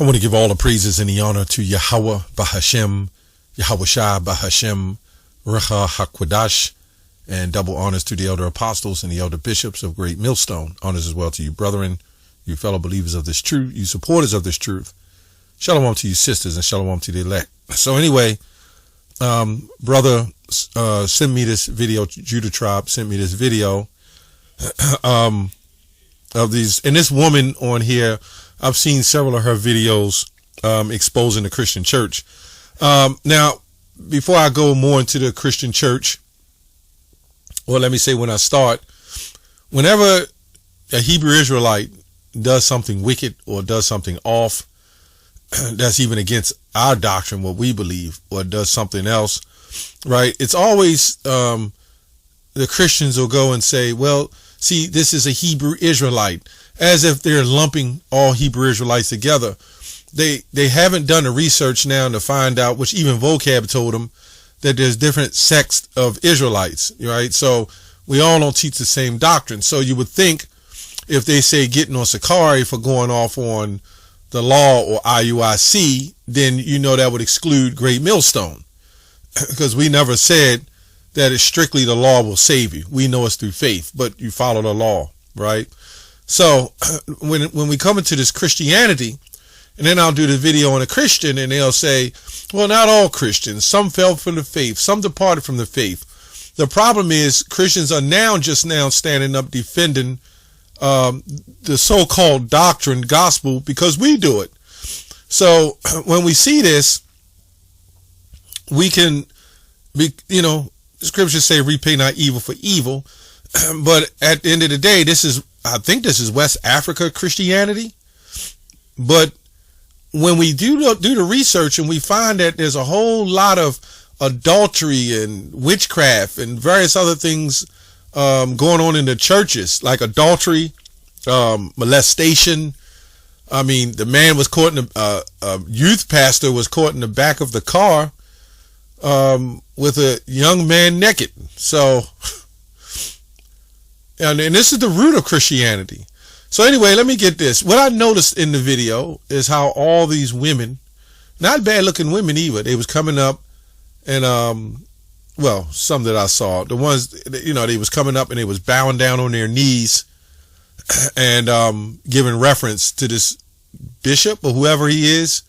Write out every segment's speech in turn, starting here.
I want to give all the praises and the honor to Yahweh Bahashem, Yahweh Shai Bahashem, Recha HaKwadash, and double honors to the elder apostles and the elder bishops of Great Millstone. Honors as well to you, brethren, you fellow believers of this truth, you supporters of this truth. Shalom to you, sisters, and shalom to the elect. So anyway, brother sent me this video, Judah Tribe sent me this video of these, and this woman on here, I've seen several of her videos exposing the Christian church. Now, before I go more into the Christian church, well, let me say when I start, whenever a Hebrew Israelite does something wicked or does something off, that's even against our doctrine, what we believe, or does something else, right? It's always the Christians will go and say, well, see, this is a Hebrew Israelite, as if they're lumping all Hebrew Israelites together. They haven't done the research now to find out, which even vocab told them, that there's different sects of Israelites, right? So we all don't teach the same doctrine. So you would think if they say getting on Sakari for going off on the law or IUIC, then you know that would exclude Great Millstone, because we never said that it's strictly the law will save you. We know it's through faith, but you follow the law, right? So when we come into this Christianity, and then I'll do the video on a Christian, and they'll say, well, not all Christians. Some fell from the faith. Some departed from the faith. The problem is Christians are now standing up defending the so-called doctrine, gospel, because we do it. So when we see this, we can be, scriptures say repay not evil for evil. But at the end of the day, I think this is West Africa Christianity. But when we do the research and we find that there's a whole lot of adultery and witchcraft and various other things going on in the churches, like adultery, molestation. I mean, the man was caught in a youth pastor was caught in the back of the car with a young man naked. So, and this is the root of Christianity. So anyway, let me get this. What I noticed in the video is how all these women, not bad looking women either, they was coming up and, well, some that I saw, the ones, they was coming up and they was bowing down on their knees and giving reference to this bishop or whoever he is.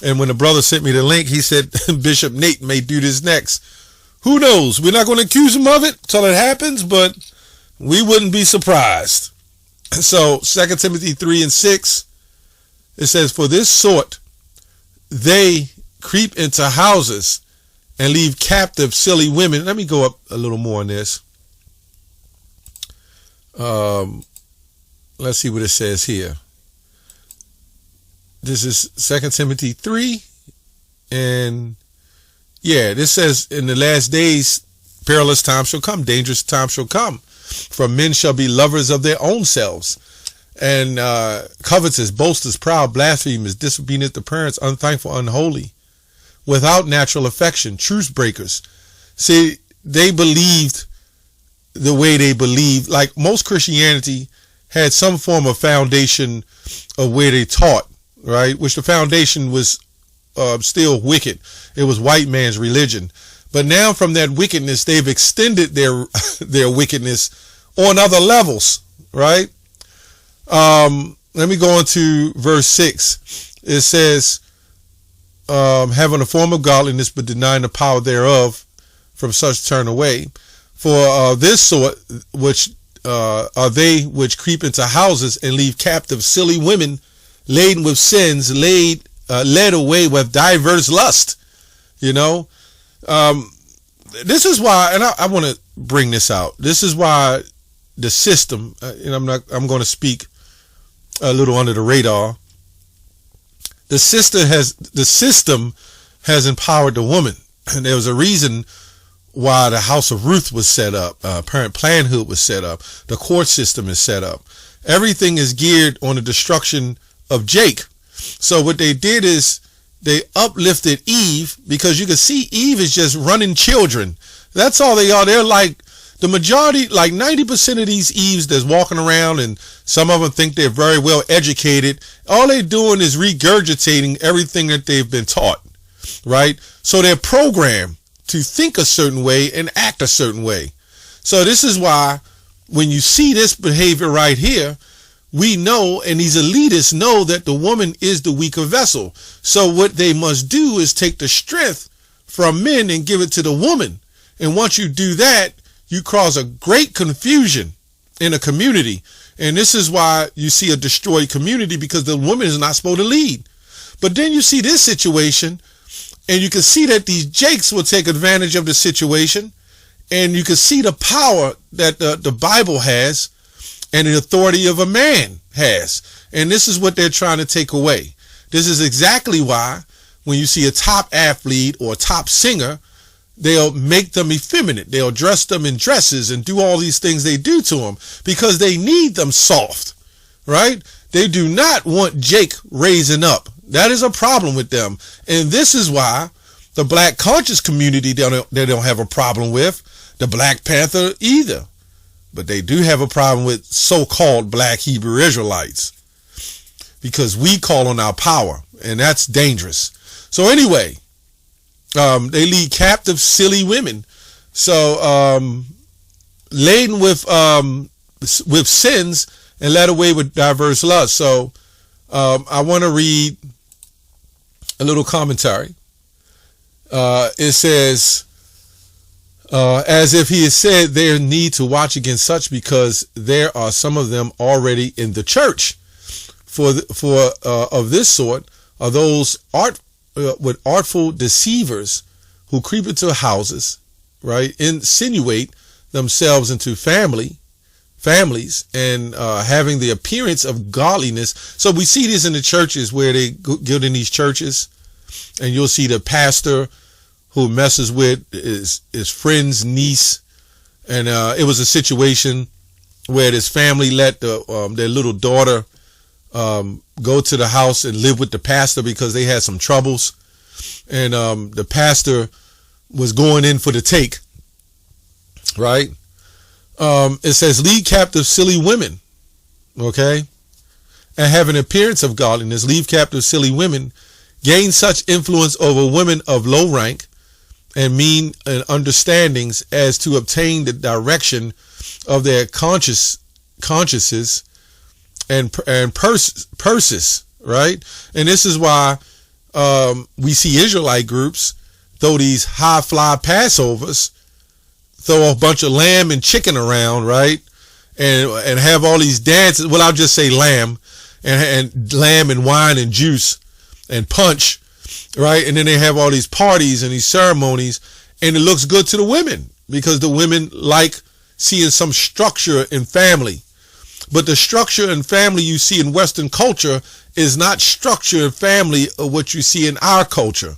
And when the brother sent me the link, he said, Bishop Nate may do this next. Who knows? We're not going to accuse him of it till it happens, but we wouldn't be surprised. So 2 Timothy 3:6, it says, for this sort, they creep into houses and leave captive silly women. Let me go up a little more on this. Let's see what it says here. This is 2 Timothy 3. And yeah, this says, in the last days, perilous times shall come, dangerous times shall come. For men shall be lovers of their own selves, and covetous, boasters, proud, blasphemers, disobedient to parents, unthankful, unholy, without natural affection, truce breakers. See, they believed the way they believed. Like most Christianity had some form of foundation of where they taught, right? Which the foundation was still wicked. It was white man's religion. But now from that wickedness, they've extended their wickedness on other levels, right? Let me go on to verse 6. It says, having a form of godliness, but denying the power thereof, from such turn away. For this sort, which are they which creep into houses and leave captive silly women, laden with sins, led away with diverse lust. This is why, and I want to bring this out. This is why the system, and I'm going to speak a little under the radar. The system has empowered the woman, and there was a reason why the House of Ruth was set up, Parent Planhood was set up, the court system is set up. Everything is geared on the destruction of Jake. So what they did is they uplifted Eve, because you can see Eve is just running children. That's all they are. They're like the majority, like 90% of these Eves that's walking around, and some of them think they're very well educated. All they're doing is regurgitating everything that they've been taught, right? So they're programmed to think a certain way and act a certain way. So this is why when you see this behavior right here, we know, and these elitists know, that the woman is the weaker vessel. So what they must do is take the strength from men and give it to the woman. And once you do that, you cause a great confusion in a community. And this is why you see a destroyed community, because the woman is not supposed to lead. But then you see this situation, and you can see that these jakes will take advantage of the situation. And you can see the power that the Bible has and the authority of a man has. And this is what they're trying to take away. This is exactly why when you see a top athlete or a top singer, they'll make them effeminate. They'll dress them in dresses and do all these things they do to them, because they need them soft, right? They do not want Jake raising up. That is a problem with them. And this is why the black conscious community, they don't have a problem with the Black Panther either. But they do have a problem with so-called black Hebrew Israelites, because we call on our power, and that's dangerous. So anyway, they lead captive silly women. So laden with sins and led away with diverse lusts. So I want to read a little commentary. It says, as if he has said, there need to watch against such, because there are some of them already in the church. Of this sort are those with artful deceivers who creep into houses, right, insinuate themselves into families, and having the appearance of godliness. So we see this in the churches, where they get in these churches, and you'll see the pastor who messes with his friend's niece. And it was a situation where this family let their little daughter go to the house and live with the pastor, because they had some troubles. And the pastor was going in for the take, right? It says, lead captive silly women, okay? And have an appearance of godliness. Leave captive silly women, gain such influence over women of low rank and mean understandings as to obtain the direction of their consciences and purses, right? And this is why we see Israelite groups throw these high fly Passovers, throw a bunch of lamb and chicken around, right? And have all these dances. Well, I'll just say lamb and lamb and wine and juice and punch, right? And then they have all these parties and these ceremonies, and it looks good to the women, because the women like seeing some structure in family. But the structure in family you see in Western culture is not structure in family of what you see in our culture.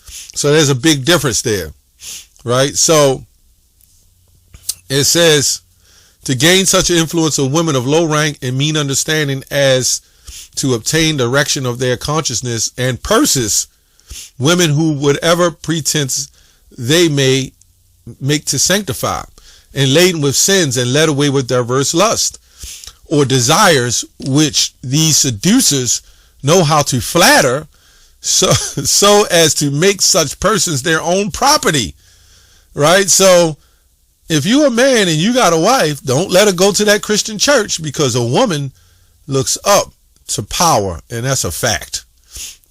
So there's a big difference there, right? So it says, to gain such an influence of women of low rank and mean understanding as to obtain direction of their consciousness and purses, women who whatever pretense they may make to sanctify, and laden with sins and led away with diverse lust or desires, which these seducers know how to flatter, so as to make such persons their own property, right? So if you're a man and you got a wife, don't let her go to that Christian church, because a woman looks up to power, and that's a fact,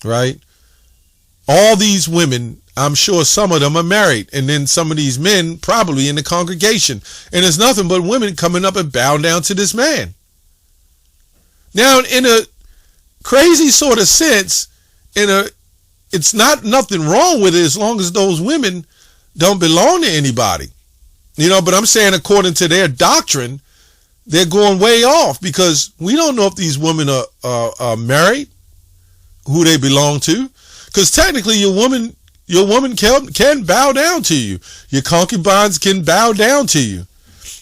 right? All these women, I'm sure some of them are married, and then some of these men probably in the congregation, and there's nothing but women coming up and bowing down to this man. Now, in a crazy sort of sense, it's not nothing wrong with it as long as those women don't belong to anybody, but I'm saying according to their doctrine, they're going way off, because we don't know if these women are married, who they belong to. Because technically your woman can bow down to you. Your concubines can bow down to you.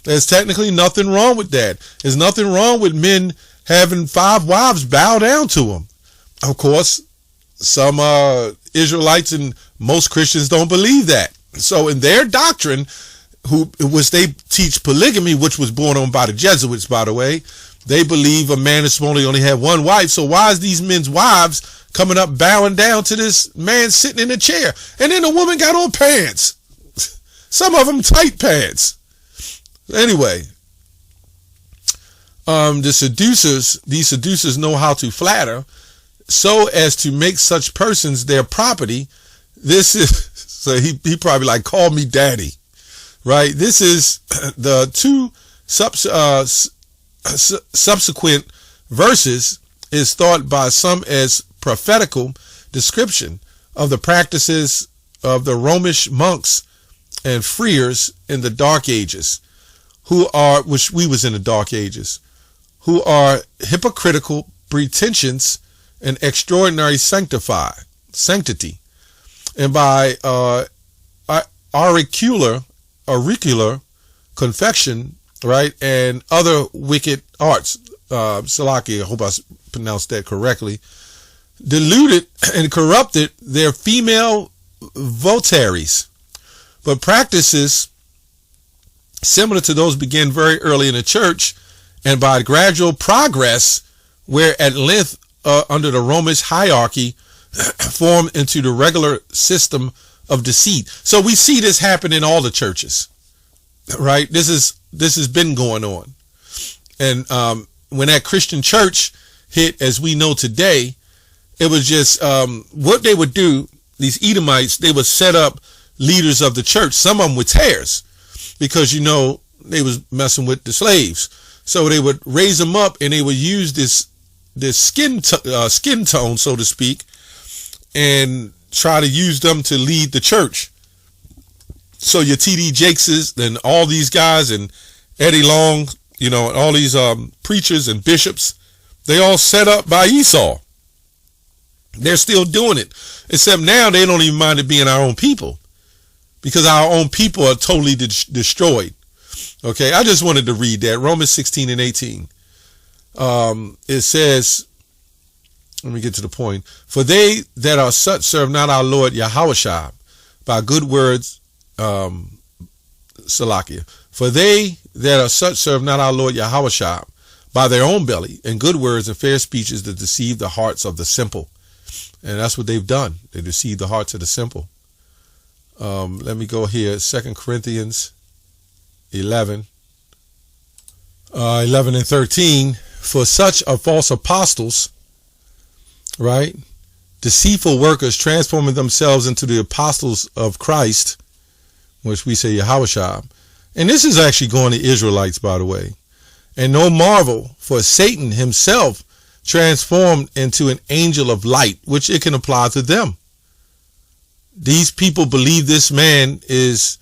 There's technically nothing wrong with that. There's nothing wrong with men having 5 wives bow down to them. Of course, some Israelites and most Christians don't believe that. So in their doctrine, which they teach polygamy, which was born on by the Jesuits, by the way, they believe a man is supposed to only have 1 wife. So why is these men's wives coming up bowing down to this man sitting in a chair? And then the woman got on pants. Some of them tight pants. Anyway, these seducers know how to flatter so as to make such persons their property. This is, so he probably like, call me daddy, right? This is the 2 subsequent verses is thought by some as prophetical description of the practices of the Romish monks and friars in the Dark Ages, which we was in the Dark Ages, who are hypocritical pretensions and extraordinary sanctity, and by auricular confection, right, and other wicked arts. Salaki, I hope I pronounced that correctly. Deluded and corrupted their female votaries, but practices similar to those began very early in the church, and by gradual progress, where at length under the Romish hierarchy formed into the regular system of deceit. So we see this happen in all the churches, right? This has been going on, and when that Christian church hit, as we know today, it was just what they would do. These Edomites, they would set up leaders of the church. Some of them with tares, because they was messing with the slaves. So they would raise them up, and they would use this skin tone, so to speak, and try to use them to lead the church. So your T.D. Jakeses and all these guys, and Eddie Long, all these preachers and bishops, they all set up by Esau. They're still doing it, except now they don't even mind it being our own people, because our own people are totally destroyed. Okay, I just wanted to read that. Romans 16 and 18. It says, let me get to the point. For they that are such serve not our Lord Yahushua by good words, Salakia. For they that are such serve not our Lord Yahushua by their own belly and good words and fair speeches to deceive the hearts of the simple. And that's what they've done. They deceive the hearts of the simple. Let me go here. 2 Corinthians 11 and 13. For such are false apostles, right? Deceitful workers, transforming themselves into the apostles of Christ, which we say Yahushua. And this is actually going to Israelites, by the way. And no marvel, for Satan himself transformed into an angel of light, which it can apply to them. These people believe this man is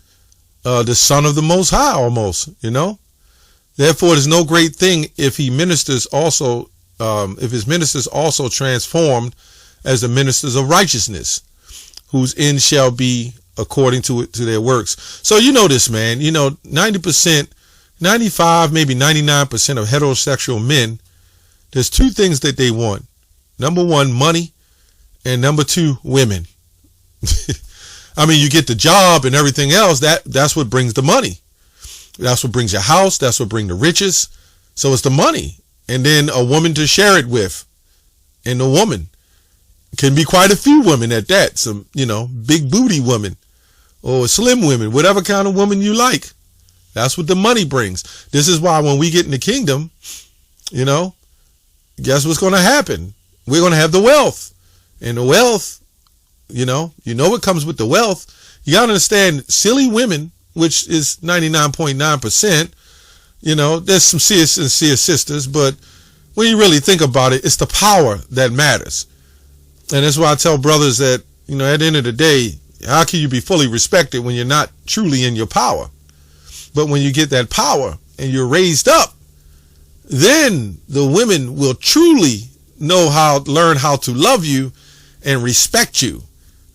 the son of the Most High, almost, Therefore, it is no great thing if his ministers also transformed as the ministers of righteousness, whose end shall be according to their works. So this, man. 90%, 95, maybe 99% of heterosexual men, there's 2 things that they want. Number 1, money, and number 2, women. I mean, you get the job and everything else. That's what brings the money. That's what brings your house. That's what brings the riches. So it's the money, and then a woman to share it with, and the woman can be quite a few women at that. Some, big booty women or slim women, whatever kind of woman you like. That's what the money brings. This is why when we get in the kingdom, guess what's going to happen? We're going to have the wealth, and the wealth, what comes with the wealth. You got to understand, silly women, which is 99.9%, there's some sincere sisters, but when you really think about it, it's the power that matters. And that's why I tell brothers that, at the end of the day, how can you be fully respected when you're not truly in your power? But when you get that power and you're raised up, then the women will truly learn how to love you and respect you.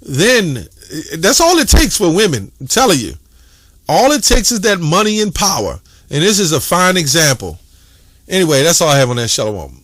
Then that's all it takes for women. I'm telling you, all it takes is that money and power. And this is a fine example. Anyway, that's all I have on that. Shalom.